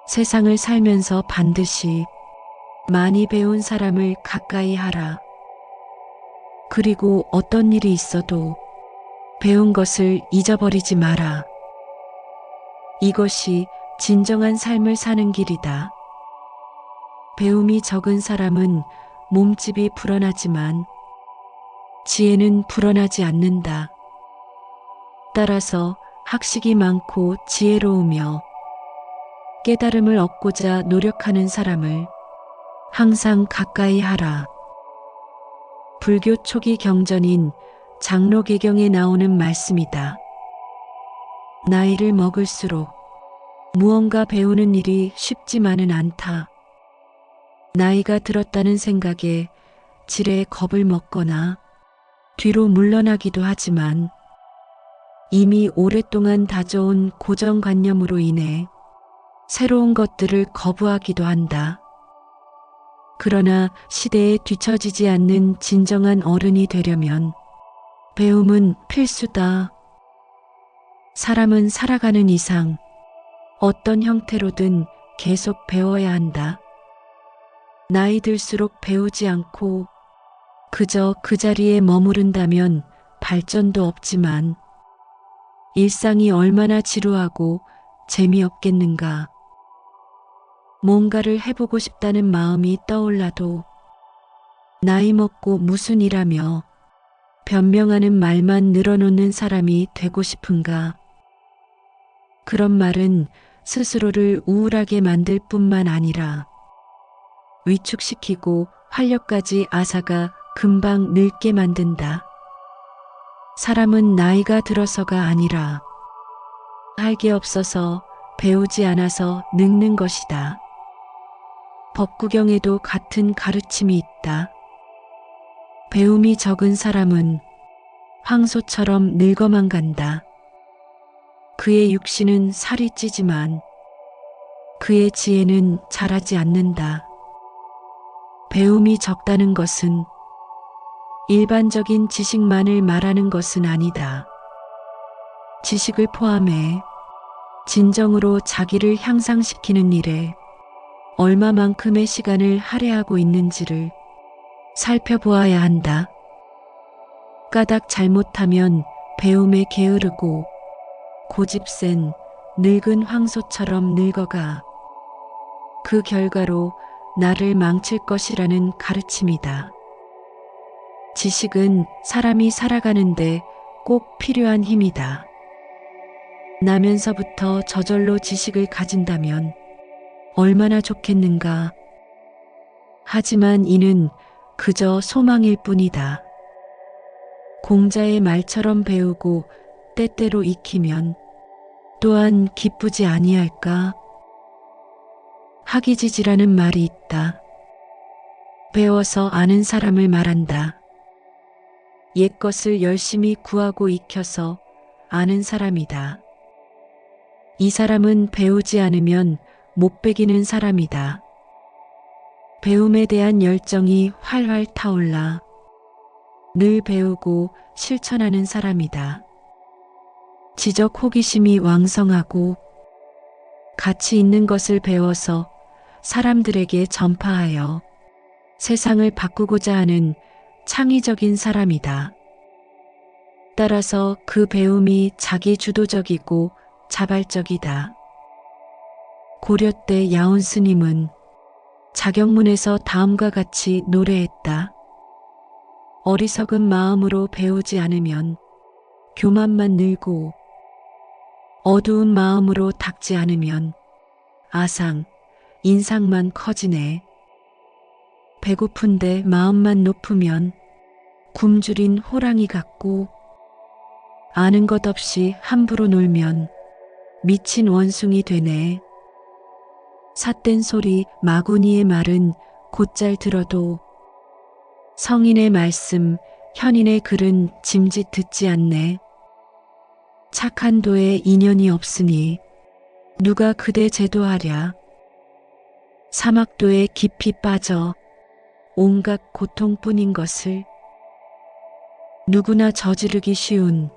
세상을 살면서 반드시 많이 배운 사람을 가까이 하라. 그리고 어떤 일이 있어도 배운 것을 잊어버리지 마라. 이것이 진정한 삶을 사는 길이다. 배움이 적은 사람은 몸집이 불어나지만 지혜는 불어나지 않는다. 따라서 학식이 많고 지혜로우며 깨달음을 얻고자 노력하는 사람을 항상 가까이 하라. 불교 초기 경전인 장로계경에 나오는 말씀이다. 나이를 먹을수록 무언가 배우는 일이 쉽지만은 않다. 나이가 들었다는 생각에 지레 겁을 먹거나 뒤로 물러나기도 하지만 이미 오랫동안 다져온 고정관념으로 인해 새로운 것들을 거부하기도 한다. 그러나 시대에 뒤처지지 않는 진정한 어른이 되려면 배움은 필수다. 사람은 살아가는 이상 어떤 형태로든 계속 배워야 한다. 나이 들수록 배우지 않고 그저 그 자리에 머무른다면 발전도 없지만 일상이 얼마나 지루하고 재미없겠는가. 뭔가를 해보고 싶다는 마음이 떠올라도 나이 먹고 무슨 일하며 변명하는 말만 늘어놓는 사람이 되고 싶은가. 그런 말은 스스로를 우울하게 만들 뿐만 아니라 위축시키고 활력까지 앗아가 금방 늙게 만든다. 사람은 나이가 들어서가 아니라 할 게 없어서 배우지 않아서 늙는 것이다. 법구경에도 같은 가르침이 있다. 배움이 적은 사람은 황소처럼 늙어만 간다. 그의 육신은 살이 찌지만 그의 지혜는 자라지 않는다. 배움이 적다는 것은 일반적인 지식만을 말하는 것은 아니다. 지식을 포함해 진정으로 자기를 향상시키는 일에 얼마만큼의 시간을 할애하고 있는지를 살펴보아야 한다. 까닭 잘못하면 배움에 게으르고 고집센 늙은 황소처럼 늙어가 그 결과로 나를 망칠 것이라는 가르침이다. 지식은 사람이 살아가는데 꼭 필요한 힘이다. 나면서부터 저절로 지식을 가진다면 얼마나 좋겠는가. 하지만 이는 그저 소망일 뿐이다. 공자의 말처럼 배우고 때때로 익히면 또한 기쁘지 아니할까? 학이지지라는 말이 있다. 배워서 아는 사람을 말한다. 옛것을 열심히 구하고 익혀서 아는 사람이다. 이 사람은 배우지 않으면 못 배기는 사람이다. 배움에 대한 열정이 활활 타올라 늘 배우고 실천하는 사람이다. 지적 호기심이 왕성하고 가치 있는 것을 배워서 사람들에게 전파하여 세상을 바꾸고자 하는 창의적인 사람이다. 따라서 그 배움이 자기 주도적이고 자발적이다. 고려 때 야온 스님은 자경문에서 다음과 같이 노래했다. 어리석은 마음으로 배우지 않으면 교만만 늘고 어두운 마음으로 닦지 않으면 아상, 인상만 커지네. 배고픈데 마음만 높으면 굶주린 호랑이 같고 아는 것 없이 함부로 놀면 미친 원숭이 되네. 삿된 소리 마구니의 말은 곧잘 들어도 성인의 말씀, 현인의 글은 짐짓 듣지 않네. 착한 도에 인연이 없으니 누가 그대 제도하랴. 사막도에 깊이 빠져 온갖 고통뿐인 것을 누구나 저지르기 쉬운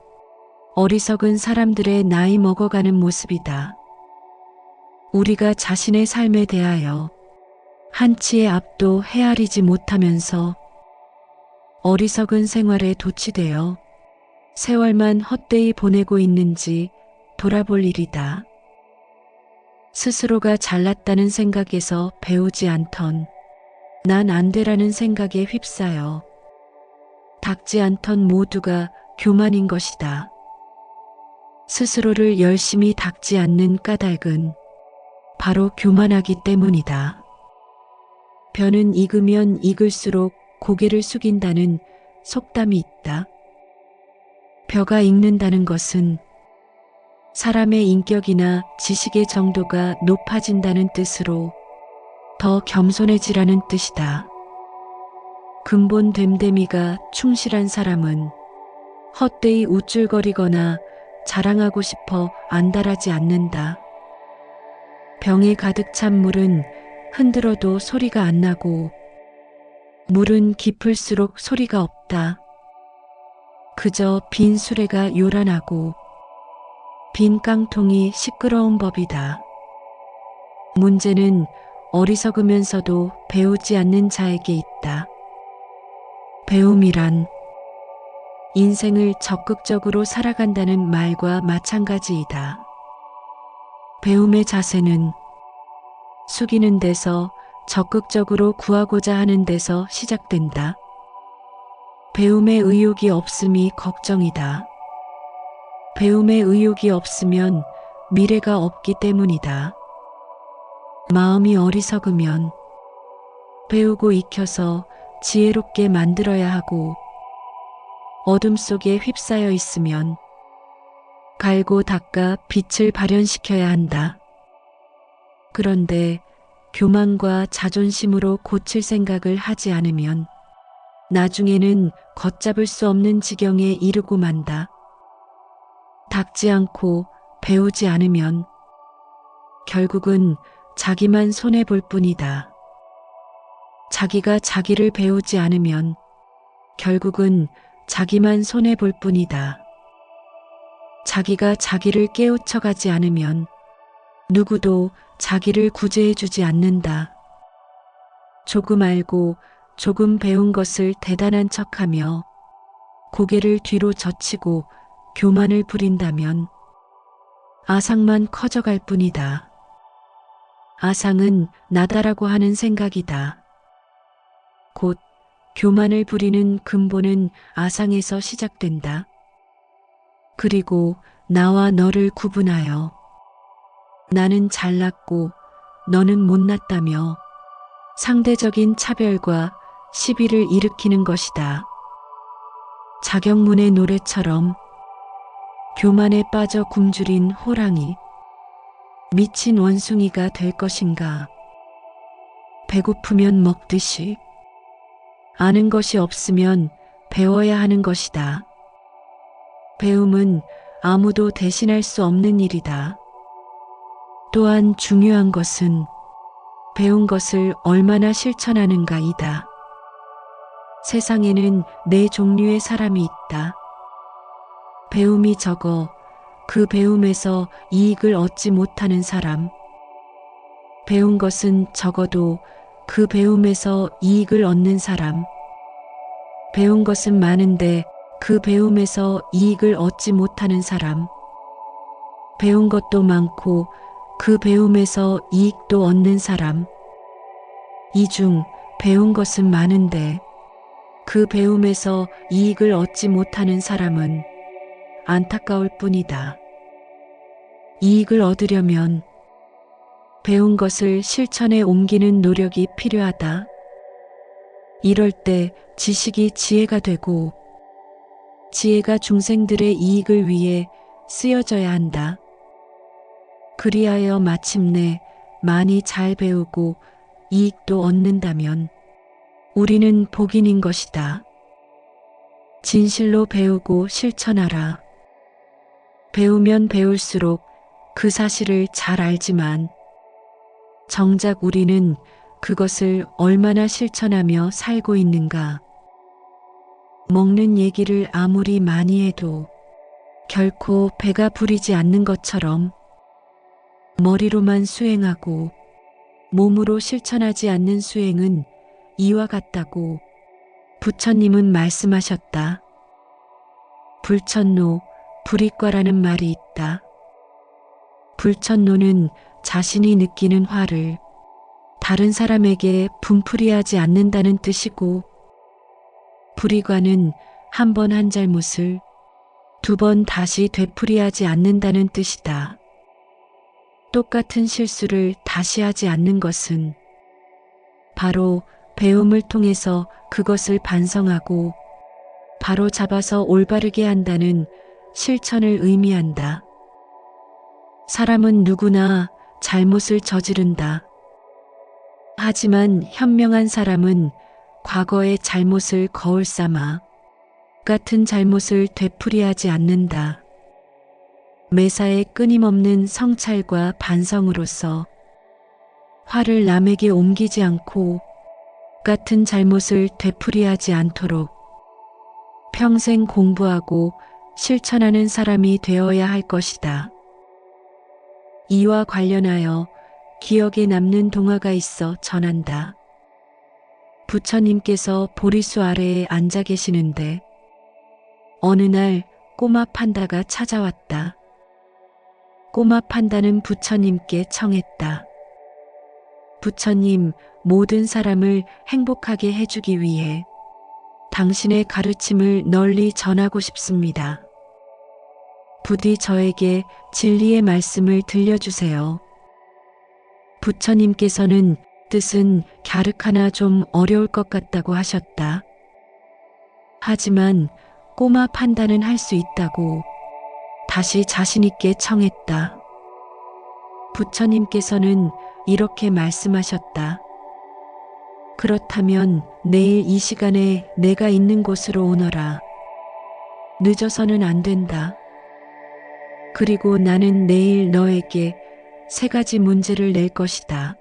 어리석은 사람들의 나이 먹어가는 모습이다. 우리가 자신의 삶에 대하여 한치의 앞도 헤아리지 못하면서 어리석은 생활에 도취되어 세월만 헛되이 보내고 있는지 돌아볼 일이다. 스스로가 잘났다는 생각에서 배우지 않던 난 안 되라는 생각에 휩싸여 닦지 않던 모두가 교만인 것이다. 스스로를 열심히 닦지 않는 까닭은 바로 교만하기 때문이다. 벼는 익으면 익을수록 고개를 숙인다는 속담이 있다. 벼가 익는다는 것은 사람의 인격이나 지식의 정도가 높아진다는 뜻으로 더 겸손해지라는 뜻이다. 근본 됨됨이가 충실한 사람은 헛되이 우쭐거리거나 자랑하고 싶어 안달하지 않는다. 병에 가득 찬 물은 흔들어도 소리가 안 나고 물은 깊을수록 소리가 없다. 그저 빈 수레가 요란하고 빈 깡통이 시끄러운 법이다. 문제는 어리석으면서도 배우지 않는 자에게 있다. 배움이란 인생을 적극적으로 살아간다는 말과 마찬가지이다. 배움의 자세는 숙이는 데서 적극적으로 구하고자 하는 데서 시작된다. 배움의 의욕이 없음이 걱정이다. 배움의 의욕이 없으면 미래가 없기 때문이다. 마음이 어리석으면 배우고 익혀서 지혜롭게 만들어야 하고 어둠 속에 휩싸여 있으면 갈고 닦아 빛을 발현시켜야 한다. 그런데 교만과 자존심으로 고칠 생각을 하지 않으면 나중에는 걷잡을 수 없는 지경에 이르고 만다. 닦지 않고 배우지 않으면 결국은 자기만 손해볼 뿐이다. 자기가 자기를 배우지 않으면 결국은 자기만 손해볼 뿐이다. 자기가 자기를 깨우쳐가지 않으면 누구도 자기를 구제해주지 않는다. 조금 알고 조금 배운 것을 대단한 척하며 고개를 뒤로 젖히고 교만을 부린다면 아상만 커져갈 뿐이다. 아상은 나다라고 하는 생각이다. 곧 교만을 부리는 근본은 아상에서 시작된다. 그리고 나와 너를 구분하여 나는 잘났고 너는 못났다며 상대적인 차별과 시비를 일으키는 것이다. 자경문의 노래처럼 교만에 빠져 굶주린 호랑이, 미친 원숭이가 될 것인가? 배고프면 먹듯이 아는 것이 없으면 배워야 하는 것이다. 배움은 아무도 대신할 수 없는 일이다. 또한 중요한 것은 배운 것을 얼마나 실천하는가이다. 세상에는 네 종류의 사람이 있다. 배움이 적어 그 배움에서 이익을 얻지 못하는 사람. 배운 것은 적어도 그 배움에서 이익을 얻는 사람. 배운 것은 많은데 그 배움에서 이익을 얻지 못하는 사람. 배운 것도 많고 그 배움에서 이익도 얻는 사람. 이 중 배운 것은 많은데 그 배움에서 이익을 얻지 못하는 사람은 안타까울 뿐이다. 이익을 얻으려면 배운 것을 실천에 옮기는 노력이 필요하다. 이럴 때 지식이 지혜가 되고 지혜가 중생들의 이익을 위해 쓰여져야 한다. 그리하여 마침내 많이 잘 배우고 이익도 얻는다면 우리는 복인인 것이다. 진실로 배우고 실천하라. 배우면 배울수록 그 사실을 잘 알지만 정작 우리는 그것을 얼마나 실천하며 살고 있는가. 먹는 얘기를 아무리 많이 해도 결코 배가 부리지 않는 것처럼 머리로만 수행하고 몸으로 실천하지 않는 수행은 이와 같다고 부처님은 말씀하셨다. 불천노, 불이과라는 말이 있다. 불천노는 자신이 느끼는 화를 다른 사람에게 분풀이하지 않는다는 뜻이고, 불이과는 한 번 한 잘못을 두 번 다시 되풀이하지 않는다는 뜻이다. 똑같은 실수를 다시 하지 않는 것은 바로 배움을 통해서 그것을 반성하고 바로 잡아서 올바르게 한다는 실천을 의미한다. 사람은 누구나 잘못을 저지른다. 하지만 현명한 사람은 과거의 잘못을 거울 삼아 같은 잘못을 되풀이하지 않는다. 매사에 끊임없는 성찰과 반성으로서 화를 남에게 옮기지 않고 같은 잘못을 되풀이하지 않도록 평생 공부하고 실천하는 사람이 되어야 할 것이다. 이와 관련하여 기억에 남는 동화가 있어 전한다. 부처님께서 보리수 아래에 앉아 계시는데 어느 날 꼬마 판다가 찾아왔다. 꼬마 판다는 부처님께 청했다. 부처님, 모든 사람을 행복하게 해주기 위해 당신의 가르침을 널리 전하고 싶습니다. 부디 저에게 진리의 말씀을 들려주세요. 부처님께서는 뜻은 갸륵하나 좀 어려울 것 같다고 하셨다. 하지만 꼬마 판다는 할 수 있다고 다시 자신있게 청했다. 부처님께서는 이렇게 말씀하셨다. 그렇다면 내일 이 시간에 내가 있는 곳으로 오너라. 늦어서는 안 된다. 그리고 나는 내일 너에게 3가지 문제를 낼 것이다.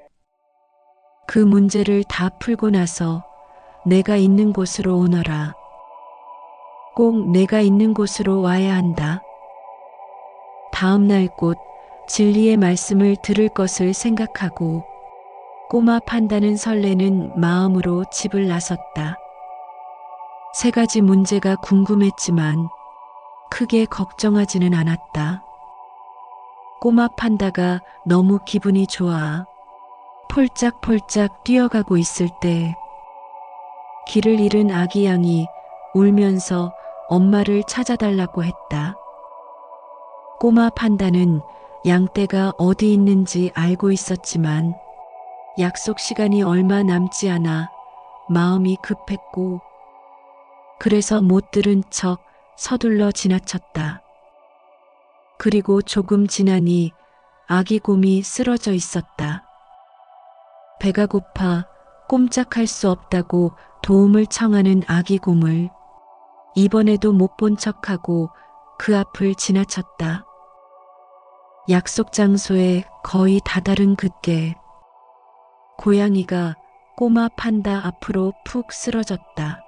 그 문제를 다 풀고 나서 내가 있는 곳으로 오너라. 꼭 내가 있는 곳으로 와야 한다. 다음 날 곧 진리의 말씀을 들을 것을 생각하고 꼬마 판다는 설레는 마음으로 집을 나섰다. 3가지 문제가 궁금했지만 크게 걱정하지는 않았다. 꼬마 판다가 너무 기분이 좋아 폴짝폴짝 뛰어가고 있을 때 길을 잃은 아기 양이 울면서 엄마를 찾아달라고 했다. 꼬마 판다는 양떼가 어디 있는지 알고 있었지만 약속 시간이 얼마 남지 않아 마음이 급했고 그래서 못 들은 척 서둘러 지나쳤다. 그리고 조금 지나니 아기 곰이 쓰러져 있었다. 배가 고파 꼼짝할 수 없다고 도움을 청하는 아기 곰을 이번에도 못 본 척하고 그 앞을 지나쳤다. 약속 장소에 거의 다다른 그때 고양이가 꼬마 판다 앞으로 푹 쓰러졌다.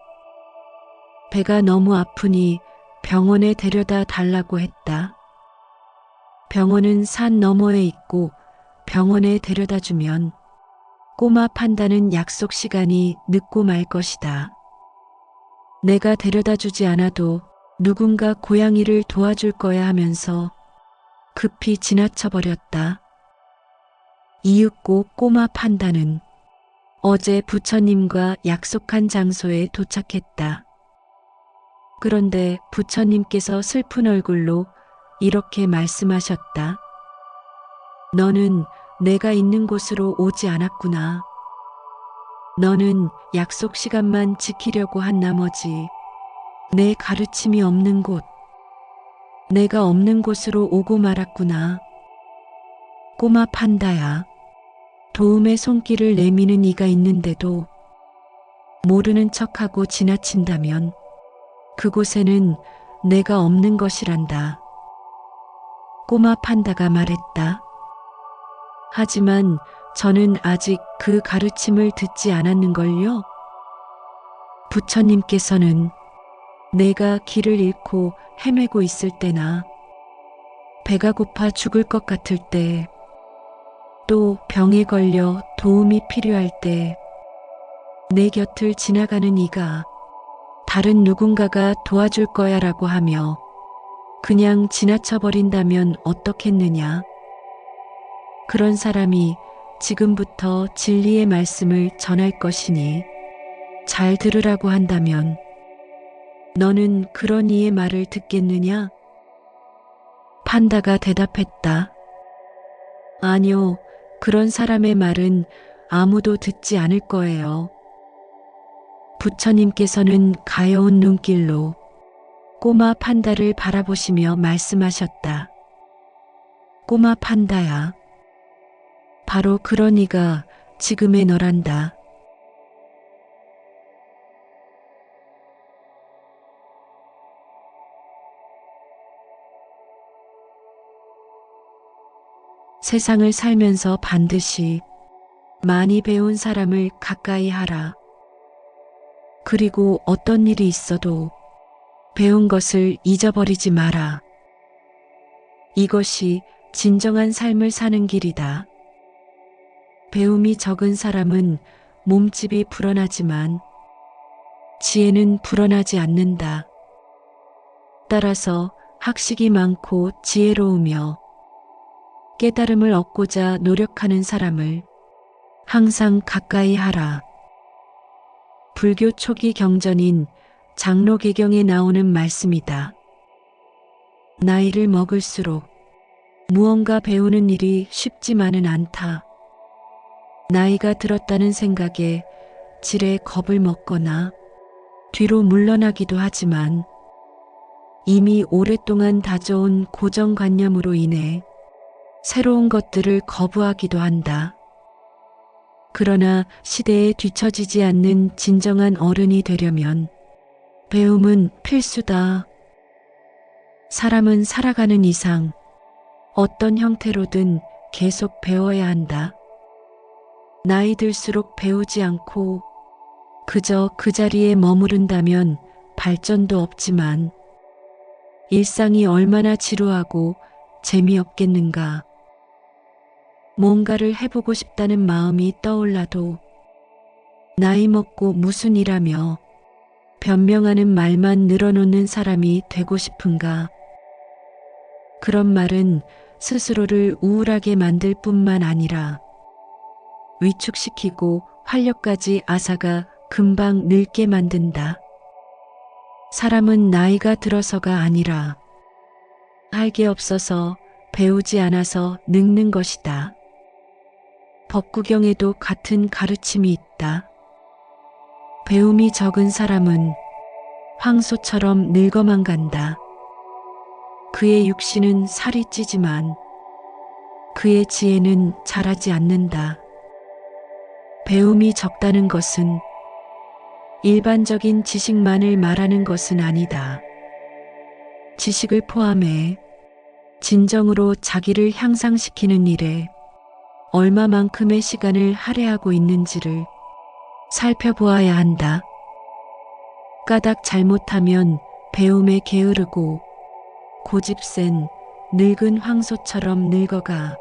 배가 너무 아프니 병원에 데려다 달라고 했다. 병원은 산 너머에 있고 병원에 데려다 주면 꼬마 판다는 약속 시간이 늦고 말 것이다. 내가 데려다 주지 않아도 누군가 고양이를 도와줄 거야 하면서 급히 지나쳐 버렸다. 이윽고 꼬마 판다는 어제 부처님과 약속한 장소에 도착했다. 그런데 부처님께서 슬픈 얼굴로 이렇게 말씀하셨다. 너는 내가 있는 곳으로 오지 않았구나. 너는 약속 시간만 지키려고 한 나머지 내 가르침이 없는 곳, 내가 없는 곳으로 오고 말았구나. 꼬마 판다야, 도움의 손길을 내미는 이가 있는데도 모르는 척하고 지나친다면 그곳에는 내가 없는 것이란다. 꼬마 판다가 말했다. 하지만 저는 아직 그 가르침을 듣지 않았는걸요. 부처님께서는 내가 길을 잃고 헤매고 있을 때나 배가 고파 죽을 것 같을 때 또 병에 걸려 도움이 필요할 때 내 곁을 지나가는 이가 다른 누군가가 도와줄 거야 라고 하며 그냥 지나쳐버린다면 어떻겠느냐. 그런 사람이 지금부터 진리의 말씀을 전할 것이니 잘 들으라고 한다면 너는 그런 이의 말을 듣겠느냐? 판다가 대답했다. 아니요, 그런 사람의 말은 아무도 듣지 않을 거예요. 부처님께서는 가여운 눈길로 꼬마 판다를 바라보시며 말씀하셨다. 꼬마 판다야. 바로 그런 이가 지금의 너란다. 세상을 살면서 반드시 많이 배운 사람을 가까이 하라. 그리고 어떤 일이 있어도 배운 것을 잊어버리지 마라. 이것이 진정한 삶을 사는 길이다. 배움이 적은 사람은 몸집이 불어나지만 지혜는 불어나지 않는다. 따라서 학식이 많고 지혜로우며 깨달음을 얻고자 노력하는 사람을 항상 가까이 하라. 불교 초기 경전인 장로개경에 나오는 말씀이다. 나이를 먹을수록 무언가 배우는 일이 쉽지만은 않다. 나이가 들었다는 생각에 지레 겁을 먹거나 뒤로 물러나기도 하지만 이미 오랫동안 다져온 고정관념으로 인해 새로운 것들을 거부하기도 한다. 그러나 시대에 뒤처지지 않는 진정한 어른이 되려면 배움은 필수다. 사람은 살아가는 이상 어떤 형태로든 계속 배워야 한다. 나이 들수록 배우지 않고 그저 그 자리에 머무른다면 발전도 없지만 일상이 얼마나 지루하고 재미없겠는가. 뭔가를 해보고 싶다는 마음이 떠올라도 나이 먹고 무슨 일하며 변명하는 말만 늘어놓는 사람이 되고 싶은가. 그런 말은 스스로를 우울하게 만들 뿐만 아니라 위축시키고 활력까지 앗아가 금방 늙게 만든다. 사람은 나이가 들어서가 아니라 할 게 없어서 배우지 않아서 늙는 것이다. 법구경에도 같은 가르침이 있다. 배움이 적은 사람은 황소처럼 늙어만 간다. 그의 육신은 살이 찌지만 그의 지혜는 자라지 않는다. 배움이 적다는 것은 일반적인 지식만을 말하는 것은 아니다. 지식을 포함해 진정으로 자기를 향상시키는 일에 얼마만큼의 시간을 할애하고 있는지를 살펴보아야 한다. 까닭 잘못하면 배움에 게으르고 고집센 늙은 황소처럼 늙어가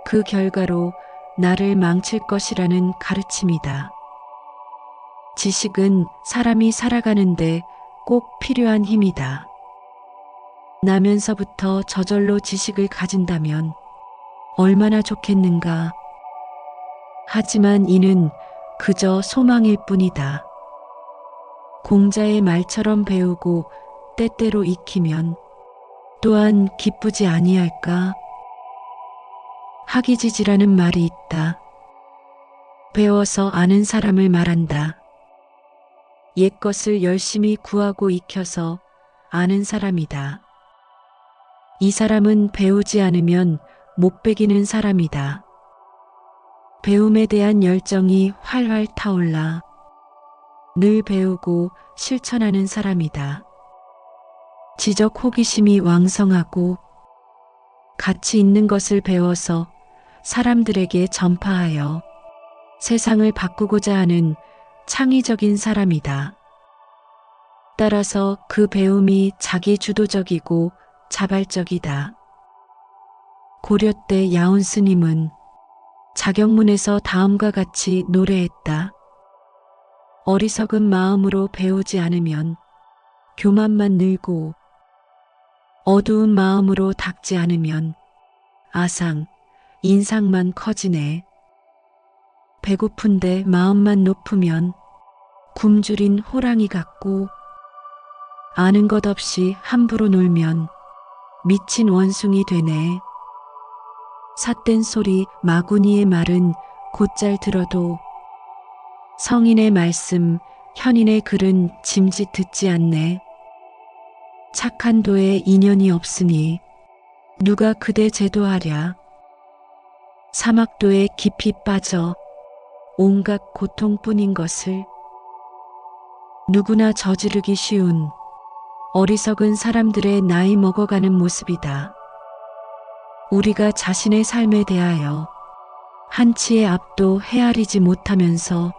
그 결과로 나를 망칠 것이라는 가르침이다. 지식은 사람이 살아가는데 꼭 필요한 힘이다. 나면서부터 저절로 지식을 가진다면 얼마나 좋겠는가. 하지만 이는 그저 소망일 뿐이다. 공자의 말처럼 배우고 때때로 익히면 또한 기쁘지 아니할까? 학이지지라는 말이 있다. 배워서 아는 사람을 말한다. 옛것을 열심히 구하고 익혀서 아는 사람이다. 이 사람은 배우지 않으면 못 배기는 사람이다. 배움에 대한 열정이 활활 타올라 늘 배우고 실천하는 사람이다. 지적 호기심이 왕성하고 가치 있는 것을 배워서 사람들에게 전파하여 세상을 바꾸고자 하는 창의적인 사람이다. 따라서 그 배움이 자기 주도적이고 자발적이다. 고려 때 야온 스님은 자격문에서 다음과 같이 노래했다. 어리석은 마음으로 배우지 않으면 교만만 늘고, 어두운 마음으로 닦지 않으면 아상, 인상만 커지네. 배고픈데 마음만 높으면 굶주린 호랑이 같고, 아는 것 없이 함부로 놀면 미친 원숭이 되네. 삿된 소리 마구니의 말은 곧잘 들어도 성인의 말씀, 현인의 글은 짐짓 듣지 않네. 착한 도에 인연이 없으니 누가 그대 제도하랴. 사막도에 깊이 빠져 온갖 고통뿐인 것을 누구나 저지르기 쉬운 어리석은 사람들의 나이 먹어가는 모습이다. 우리가 자신의 삶에 대하여 한치의 앞도 헤아리지 못하면서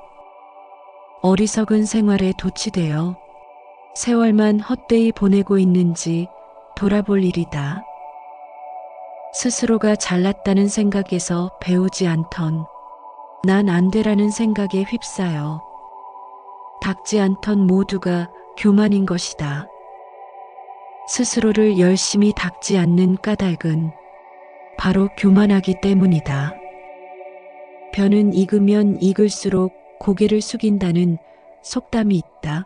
어리석은 생활에 도취되어 세월만 헛되이 보내고 있는지 돌아볼 일이다. 스스로가 잘났다는 생각에서 배우지 않던 난 안 되라는 생각에 휩싸여 닦지 않던 모두가 교만인 것이다. 스스로를 열심히 닦지 않는 까닭은 바로 교만하기 때문이다. 벼는 익으면 익을수록 고개를 숙인다는 속담이 있다.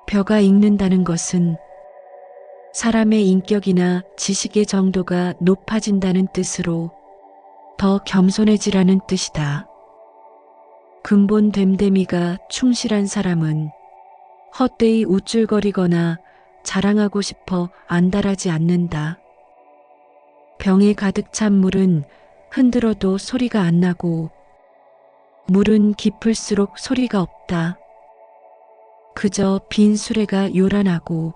벼가 익는다는 것은 사람의 인격이나 지식의 정도가 높아진다는 뜻으로 더 겸손해지라는 뜻이다. 근본 됨됨이가 충실한 사람은 헛되이 우쭐거리거나 자랑하고 싶어 안달하지 않는다. 병에 가득 찬 물은 흔들어도 소리가 안 나고 물은 깊을수록 소리가 없다. 그저 빈 수레가 요란하고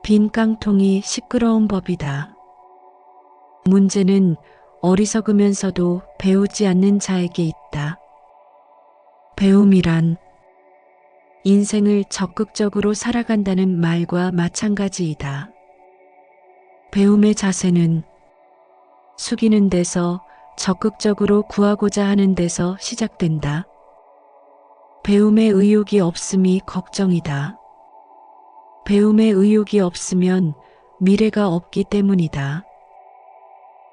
빈 깡통이 시끄러운 법이다. 문제는 어리석으면서도 배우지 않는 자에게 있다. 배움이란 인생을 적극적으로 살아간다는 말과 마찬가지이다. 배움의 자세는 숙이는 데서 적극적으로 구하고자 하는 데서 시작된다. 배움의 의욕이 없음이 걱정이다. 배움의 의욕이 없으면 미래가 없기 때문이다.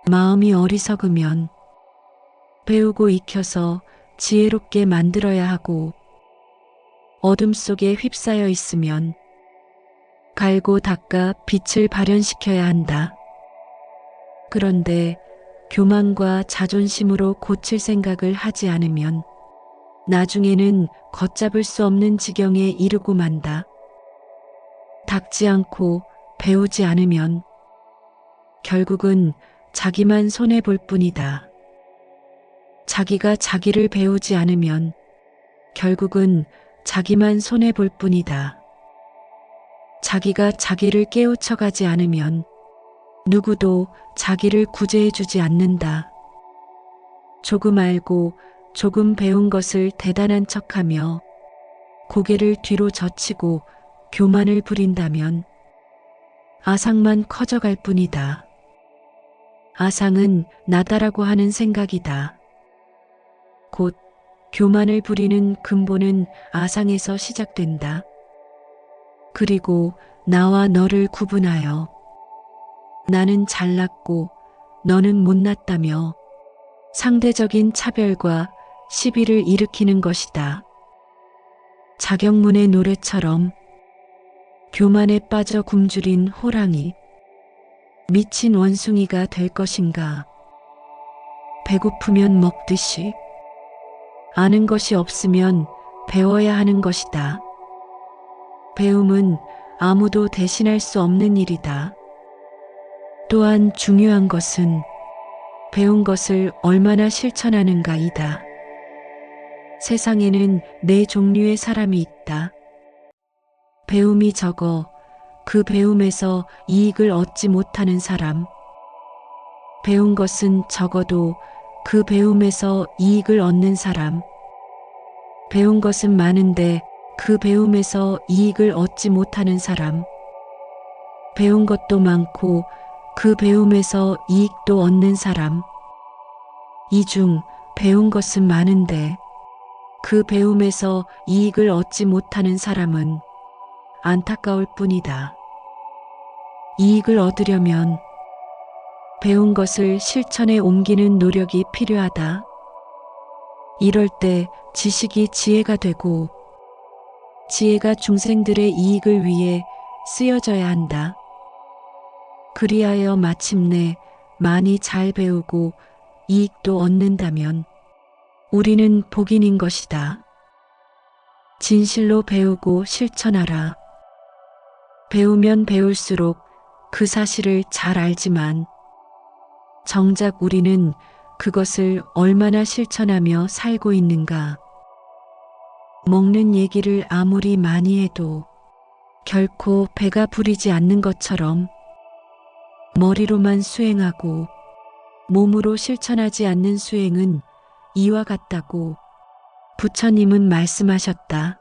마음이 어리석으면 배우고 익혀서 지혜롭게 만들어야 하고, 어둠 속에 휩싸여 있으면 갈고 닦아 빛을 발현시켜야 한다. 그런데 교만과 자존심으로 고칠 생각을 하지 않으면 나중에는 걷잡을 수 없는 지경에 이르고 만다. 닦지 않고 배우지 않으면 결국은 자기만 손해볼 뿐이다. 자기가 자기를 배우지 않으면 결국은 자기만 손해볼 뿐이다. 자기가 자기를 깨우쳐가지 않으면 누구도 자기를 구제해주지 않는다. 조금 알고 조금 배운 것을 대단한 척하며 고개를 뒤로 젖히고 교만을 부린다면 아상만 커져갈 뿐이다. 아상은 나다라고 하는 생각이다. 곧 교만을 부리는 근본은 아상에서 시작된다. 그리고 나와 너를 구분하여 나는 잘났고 너는 못났다며 상대적인 차별과 시비를 일으키는 것이다. 자격문의 노래처럼 교만에 빠져 굶주린 호랑이, 미친 원숭이가 될 것인가? 배고프면 먹듯이 아는 것이 없으면 배워야 하는 것이다. 배움은 아무도 대신할 수 없는 일이다. 또한 중요한 것은 배운 것을 얼마나 실천하는가이다. 세상에는 네 종류의 사람이 있다. 배움이 적어 그 배움에서 이익을 얻지 못하는 사람. 배운 것은 적어도 그 배움에서 이익을 얻는 사람. 배운 것은 많은데 그 배움에서 이익을 얻지 못하는 사람. 배운 것도 많고 그 배움에서 이익도 얻는 사람. 이 중 배운 것은 많은데 그 배움에서 이익을 얻지 못하는 사람은 안타까울 뿐이다. 이익을 얻으려면 배운 것을 실천에 옮기는 노력이 필요하다. 이럴 때 지식이 지혜가 되고 지혜가 중생들의 이익을 위해 쓰여져야 한다. 그리하여 마침내 많이 잘 배우고 이익도 얻는다면 우리는 복인인 것이다. 진실로 배우고 실천하라. 배우면 배울수록 그 사실을 잘 알지만 정작 우리는 그것을 얼마나 실천하며 살고 있는가. 먹는 얘기를 아무리 많이 해도 결코 배가 부리지 않는 것처럼 머리로만 수행하고 몸으로 실천하지 않는 수행은 이와 같다고 부처님은 말씀하셨다.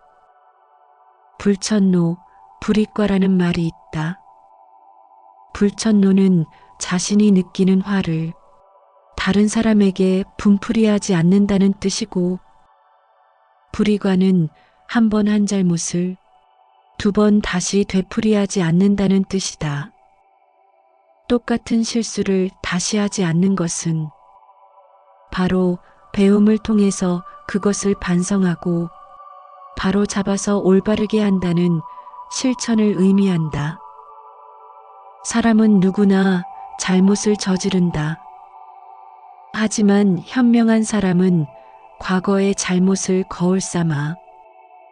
불천노, 불이과라는 말이 있다. 불천노는 자신이 느끼는 화를 다른 사람에게 분풀이하지 않는다는 뜻이고, 불이과는 한 번 한 잘못을 두 번 다시 되풀이하지 않는다는 뜻이다. 똑같은 실수를 다시 하지 않는 것은 바로 배움을 통해서 그것을 반성하고 바로 잡아서 올바르게 한다는 실천을 의미한다. 사람은 누구나 잘못을 저지른다. 하지만 현명한 사람은 과거의 잘못을 거울 삼아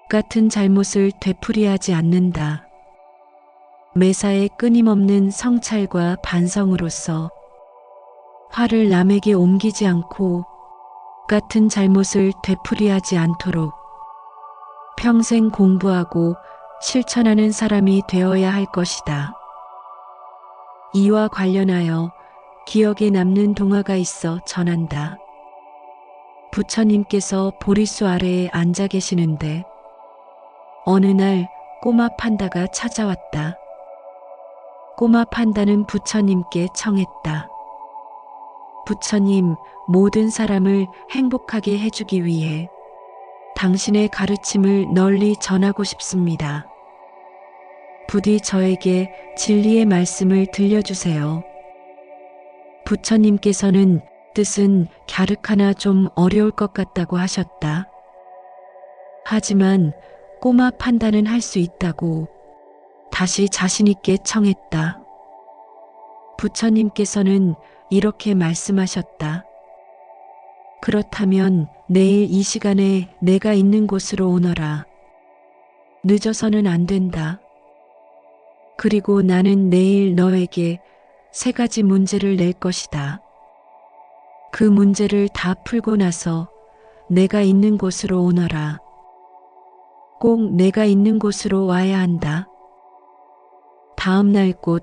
같은 잘못을 되풀이하지 않는다. 매사에 끊임없는 성찰과 반성으로써 화를 남에게 옮기지 않고 같은 잘못을 되풀이하지 않도록 평생 공부하고 실천하는 사람이 되어야 할 것이다. 이와 관련하여 기억에 남는 동화가 있어 전한다. 부처님께서 보리수 아래에 앉아 계시는데 어느 날 꼬마 판다가 찾아왔다. 꼬마 판다는 부처님께 청했다. 부처님, 모든 사람을 행복하게 해주기 위해 당신의 가르침을 널리 전하고 싶습니다. 부디 저에게 진리의 말씀을 들려주세요. 부처님께서는 뜻은 갸륵하나 좀 어려울 것 같다고 하셨다. 하지만 꼬마 판다는 할 수 있다고 다시 자신있게 청했다. 부처님께서는 이렇게 말씀하셨다. 그렇다면 내일 이 시간에 내가 있는 곳으로 오너라. 늦어서는 안 된다. 그리고 나는 내일 너에게 3가지 문제를 낼 것이다. 그 문제를 다 풀고 나서 내가 있는 곳으로 오너라. 꼭 내가 있는 곳으로 와야 한다. 다음 날 곧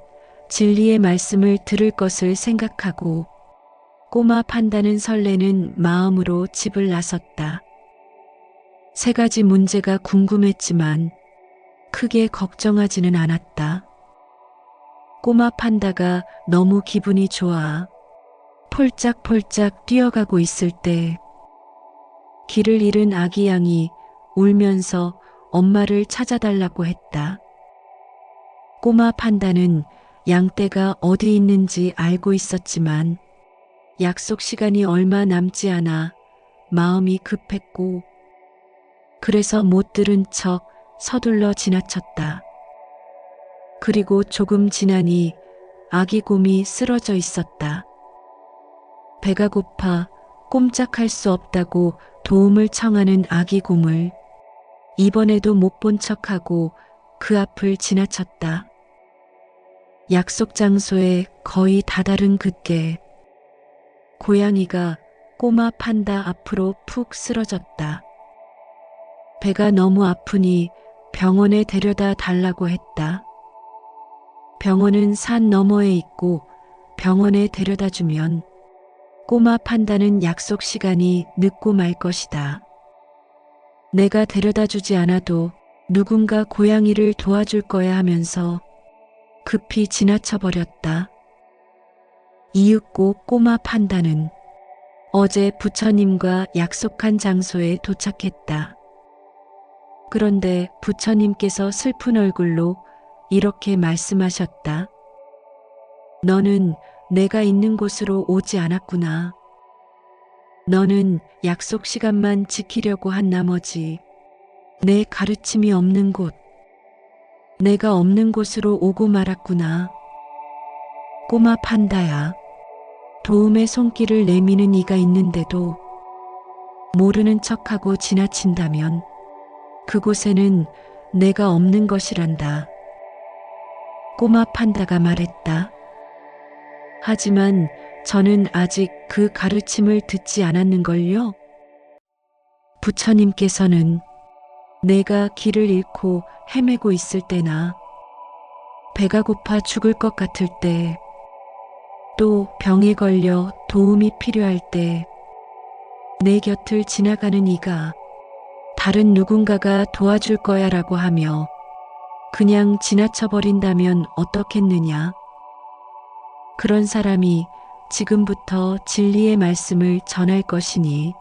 진리의 말씀을 들을 것을 생각하고 꼬마 판다는 설레는 마음으로 집을 나섰다. 3가지 문제가 궁금했지만 크게 걱정하지는 않았다. 꼬마 판다가 너무 기분이 좋아 폴짝폴짝 뛰어가고 있을 때 길을 잃은 아기 양이 울면서 엄마를 찾아달라고 했다. 꼬마 판다는 양떼가 어디 있는지 알고 있었지만 약속 시간이 얼마 남지 않아 마음이 급했고 그래서 못 들은 척 서둘러 지나쳤다. 그리고 조금 지나니 아기 곰이 쓰러져 있었다. 배가 고파 꼼짝할 수 없다고 도움을 청하는 아기 곰을 이번에도 못 본 척하고 그 앞을 지나쳤다. 약속 장소에 거의 다다른 그때 고양이가 꼬마 판다 앞으로 푹 쓰러졌다. 배가 너무 아프니 병원에 데려다 달라고 했다. 병원은 산 너머에 있고 병원에 데려다 주면 꼬마 판다는 약속 시간이 늦고 말 것이다. 내가 데려다 주지 않아도 누군가 고양이를 도와줄 거야 하면서 급히 지나쳐 버렸다. 이윽고 꼬마 판다는 어제 부처님과 약속한 장소에 도착했다. 그런데 부처님께서 슬픈 얼굴로 이렇게 말씀하셨다. 너는 내가 있는 곳으로 오지 않았구나. 너는 약속 시간만 지키려고 한 나머지 내 가르침이 없는 곳, 내가 없는 곳으로 오고 말았구나. 꼬마 판다야. 도움의 손길을 내미는 이가 있는데도 모르는 척하고 지나친다면 그곳에는 내가 없는 것이란다. 꼬마 판다가 말했다. 하지만 저는 아직 그 가르침을 듣지 않았는걸요. 부처님께서는 내가 길을 잃고 헤매고 있을 때나 배가 고파 죽을 것 같을 때, 또 병에 걸려 도움이 필요할 때 내 곁을 지나가는 이가 다른 누군가가 도와줄 거야 라고 하며 그냥 지나쳐버린다면 어떻겠느냐. 그런 사람이 지금부터 진리의 말씀을 전할 것이니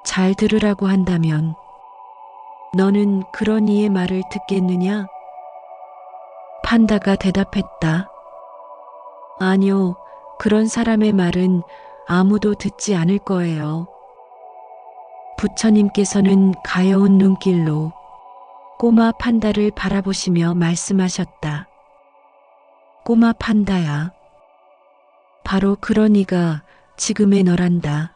잘 들으라고 한다면 너는 그런 이의 말을 듣겠느냐? 판다가 대답했다. 아니요, 그런 사람의 말은 아무도 듣지 않을 거예요. 부처님께서는 가여운 눈길로 꼬마 판다를 바라보시며 말씀하셨다. 꼬마 판다야. 바로 그런 이가 지금의 너란다.